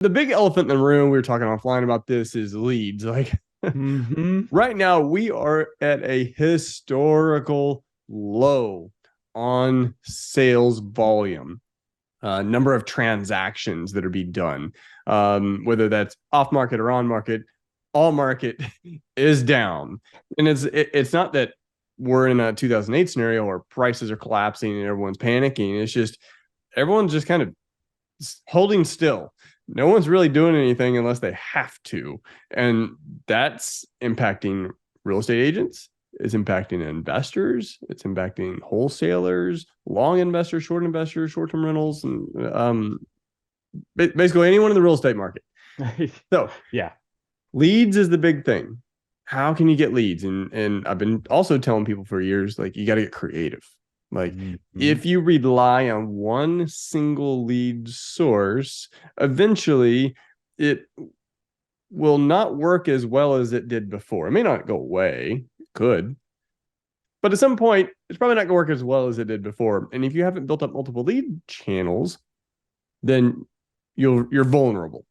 The big elephant in the room, we were talking offline about this, is leads. Like Hmm. right now, we are at a historical low on sales volume, number of transactions that are being done, whether that's off market or on market. All market is down, and it's not that we're in a 2008 scenario where prices are collapsing and everyone's panicking. It's just everyone's just kind of holding still. No one's really doing anything unless they have to. And that's impacting real estate agents. It's impacting investors. It's impacting wholesalers, long investors, short term rentals, and basically anyone in the real estate market. So Yeah. leads is the big thing. How can you get leads? And I've been also telling people for years, like, you got to get creative. Like, Hmm. if you rely on one single lead source, eventually it will not work as well as it did before. It may not go away, it could, but at some point, it's probably not going to work as well as it did before. And if you haven't built up multiple lead channels, then you're vulnerable.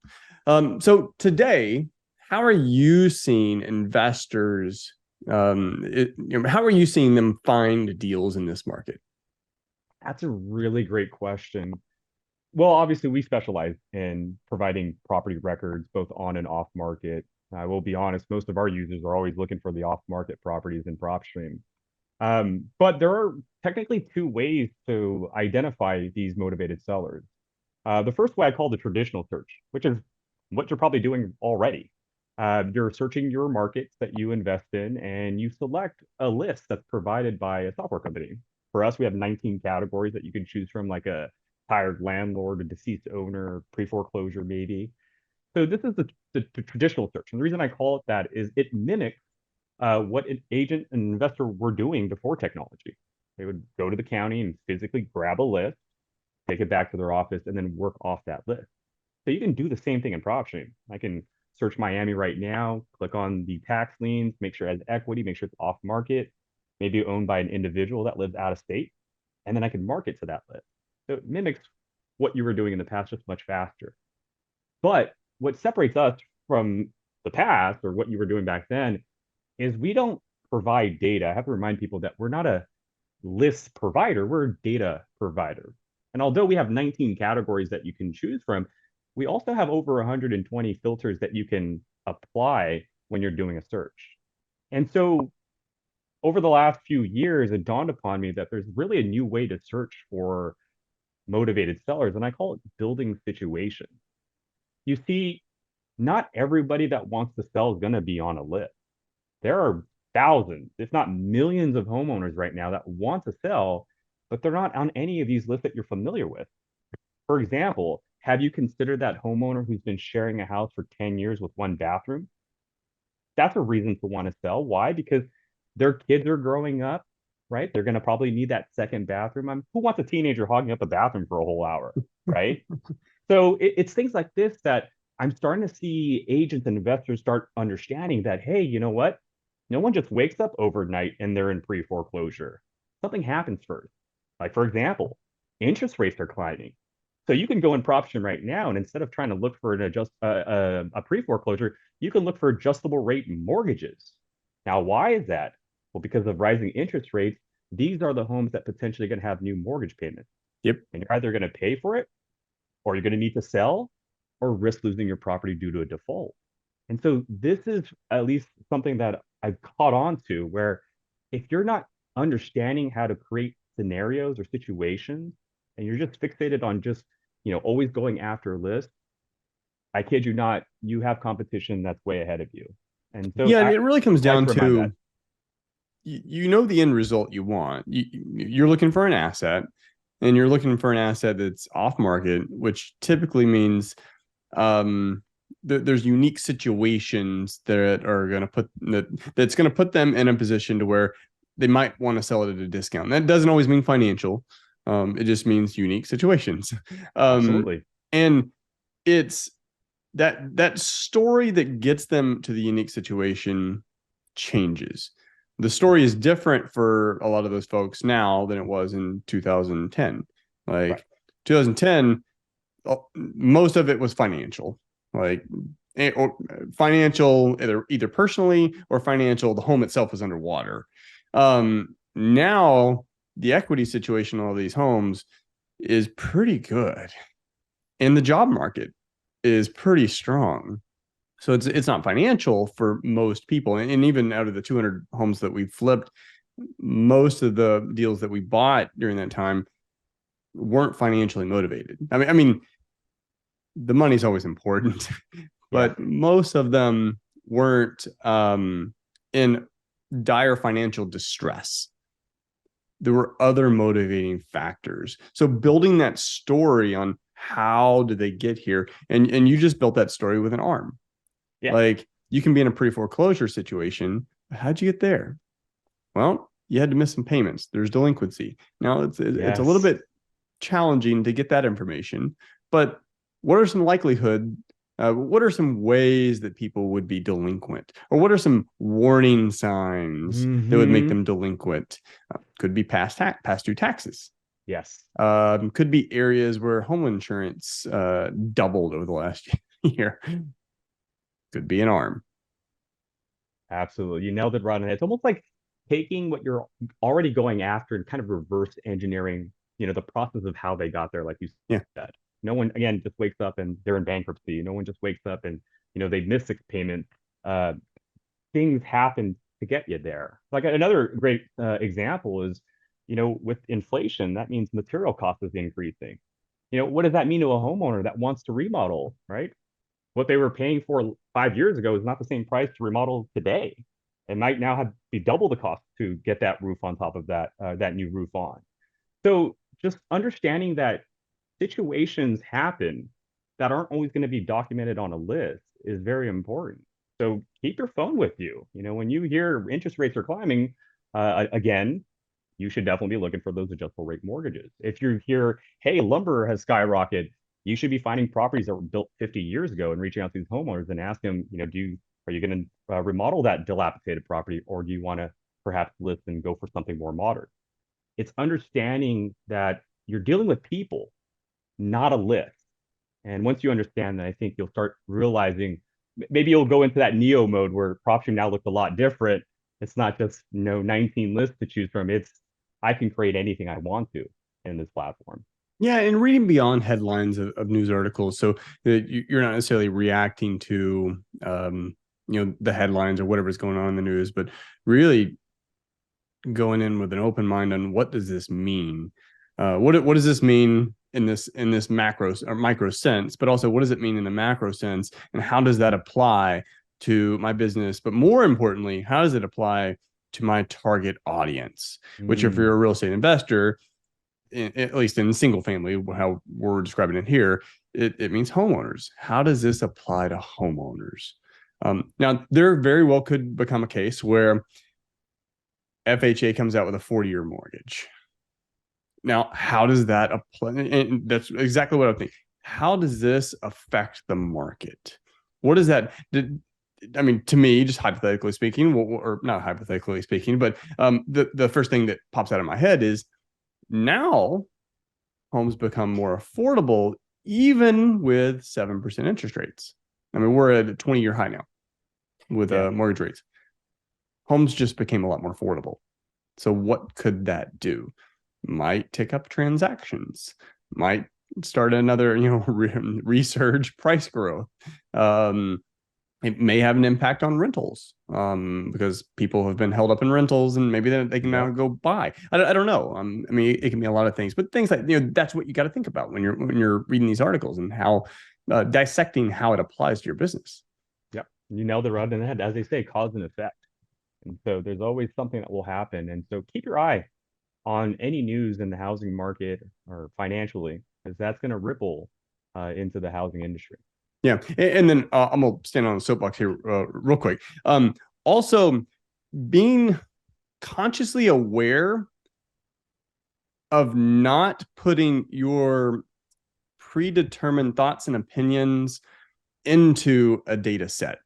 So today, how are you seeing investors? How are you seeing them find deals in this market? That's a really great question. Well, obviously, we specialize in providing property records both on and off market. I will be honest, most of our users are always looking for the off market properties in PropStream. But there are technically two ways to identify these motivated sellers. The first way I call the traditional search, which is what you're probably doing already. You're searching your markets that you invest in, and you select a list that's provided by a software company. For us, we have 19 categories that you can choose from, like a tired landlord, a deceased owner, pre-foreclosure, maybe. So this is the traditional search. And the reason I call it that is it mimics what an agent and investor were doing before technology. They would go to the county and physically grab a list, take it back to their office, and then work off that list. So you can do the same thing in PropStream. I can search Miami right now, click on the tax liens, make sure it has equity, make sure it's off market, maybe owned by an individual that lives out of state, and then I can market to that list. So it mimics what you were doing in the past, just much faster. But what separates us from the past or what you were doing back then is we don't provide data. I have to remind people that we're not a list provider, we're a data provider. And although we have 19 categories that you can choose from, we also have over 120 filters that you can apply when you're doing a search. And so over the last few years, it dawned upon me that there's really a new way to search for motivated sellers, and I call it building situation. You see, not everybody that wants to sell is going to be on a list. There are thousands, if not millions of homeowners right now that want to sell, but they're not on any of these lists that you're familiar with. For example, have you considered that homeowner who's been sharing a house for 10 years with one bathroom? That's a reason to want to sell. Why? Because their kids are growing up, right? They're going to probably need that second bathroom. Who wants a teenager hogging up a bathroom for a whole hour, right? So it's things like this that I'm starting to see agents and investors start understanding that, hey, you know what? No one just wakes up overnight and they're in pre foreclosure. Something happens first. Like, for example, interest rates are climbing. So you can go in PropStream right now, and instead of trying to look for a pre foreclosure, you can look for adjustable rate mortgages. Now, why is that? Well, because of rising interest rates, these are the homes that potentially going to have new mortgage payments, Yep. and you're either going to pay for it or you're going to need to sell or risk losing your property due to a default. And so this is at least something that I've caught on to where if you're not understanding how to create scenarios or situations and you're just fixated on just, always going after a list, I kid you not, you have competition that's way ahead of you. And so Yeah, and I it really comes like down to remind that. to you know the end result you want. You're looking for an asset, and you're looking for an asset that's off market, which typically means there's unique situations that are going to that's going to put them in a position to where they might want to sell it at a discount. That doesn't always mean financial. It just means unique situations. Um, Absolutely. and it's that story that gets them to the unique situation changes. The story is different for a lot of those folks now than it was in 2010. Right. Like 2010, most of it was financial, like or financial, either personally or financial. The home itself was underwater. Now the equity situation on all these homes is pretty good, and the job market is pretty strong. So it's not financial for most people, and even out of the 200 homes that we flipped, most of the deals that we bought during that time weren't financially motivated. I mean, the money's always important, but most of them weren't in dire financial distress. There were other motivating factors. So building that story on how did they get here, and you just built that story with an ARM. Yeah. Like, you can be in a pre-foreclosure situation. How'd you get there? Well, you had to miss some payments. There's delinquency. Now it's a little bit challenging to get that information, but what are some likelihood? What are some ways that people would be delinquent, or what are some warning signs that would make them delinquent? Could be past due taxes. Yes. Could be areas where home insurance doubled over the last year. Could be an ARM. Absolutely. You nailed it right on the head. It's almost like taking what you're already going after and kind of reverse engineering, the process of how they got there, like you said. No one, again, just wakes up and they're in bankruptcy. No one just wakes up and, they miss 6 payments. Things happen to get you there. Like, another great example is, with inflation, that means material cost is increasing. What does that mean to a homeowner that wants to remodel, right? What they were paying for 5 years ago is not the same price to remodel today. It might now be double the cost to get that roof on top of that new roof on. So just understanding that situations happen that aren't always going to be documented on a list is very important. So keep your phone with you. When you hear interest rates are climbing, again, you should definitely be looking for those adjustable rate mortgages. If you hear, hey, lumber has skyrocketed, you should be finding properties that were built 50 years ago and reaching out to these homeowners and asking them, are you going to remodel that dilapidated property, or do you want to perhaps list and go for something more modern? It's understanding that you're dealing with people, not a list. And once you understand that, I think you'll start realizing, maybe you'll go into that Neo mode where PropStream now looks a lot different. It's not just 19 lists to choose from. It's, I can create anything I want to in this platform. Yeah, and reading beyond headlines of news articles, so that you're not necessarily reacting to the headlines or whatever's going on in the news, but really going in with an open mind on what does this mean? What does this mean in this macro or micro sense, but also what does it mean in the macro sense, and how does that apply to my business? But more importantly, how does it apply to my target audience? Which, if you're a real estate investor, at least in single family, how we're describing it here, it means homeowners. How does this apply to homeowners? Now, there very well could become a case where FHA comes out with a 40-year mortgage. Now, how does that apply? And that's exactly what I think. How does this affect the market? What does that? I mean, to me, just hypothetically speaking, or not hypothetically speaking, but the first thing that pops out of my head is, now homes become more affordable, even with 7% interest rates. I mean, we're at a 20-year high now with mortgage rates. Homes just became a lot more affordable. So what could that do? Might tick up transactions, might start another, resurge price growth. It may have an impact on rentals because people have been held up in rentals, and maybe they can now go buy. I don't know. I mean, it can be a lot of things, but things like, that's what you got to think about when you're reading these articles, and how dissecting how it applies to your business. Yep. You nailed it right in the head. As they say, cause and effect. And so there's always something that will happen. And so keep your eye on any news in the housing market or financially, because that's going to ripple into the housing industry. Yeah. And then I'm going to stand on the soapbox here real quick. Also, being consciously aware of not putting your predetermined thoughts and opinions into a data set.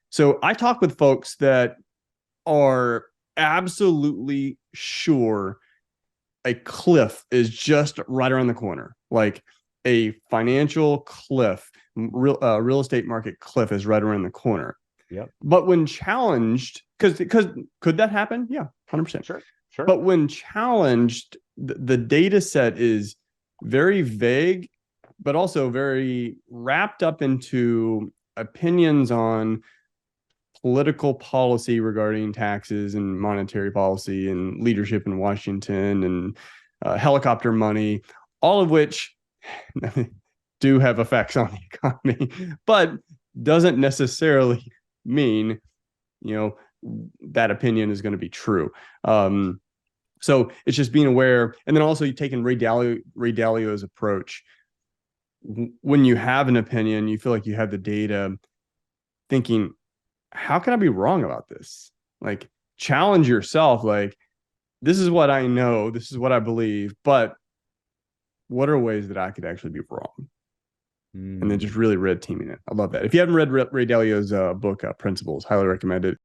So I talk with folks that are absolutely sure a cliff is just right around the corner. Like, a financial cliff, real estate market cliff is right around the corner. Yep. But when challenged, because could that happen? Yeah, 100%. Sure. But when challenged, the data set is very vague, but also very wrapped up into opinions on political policy regarding taxes and monetary policy and leadership in Washington and helicopter money, all of which do have effects on the economy, but doesn't necessarily mean, that opinion is going to be true. So it's just being aware. And then also taking Ray Dalio's approach. When you have an opinion, you feel like you have the data, thinking, how can I be wrong about this? Like, challenge yourself. Like, this is what I know. This is what I believe. But what are ways that I could actually be wrong? And then just really red teaming it. I love that. If you haven't read Ray Dalio's book, Principles, highly recommend it.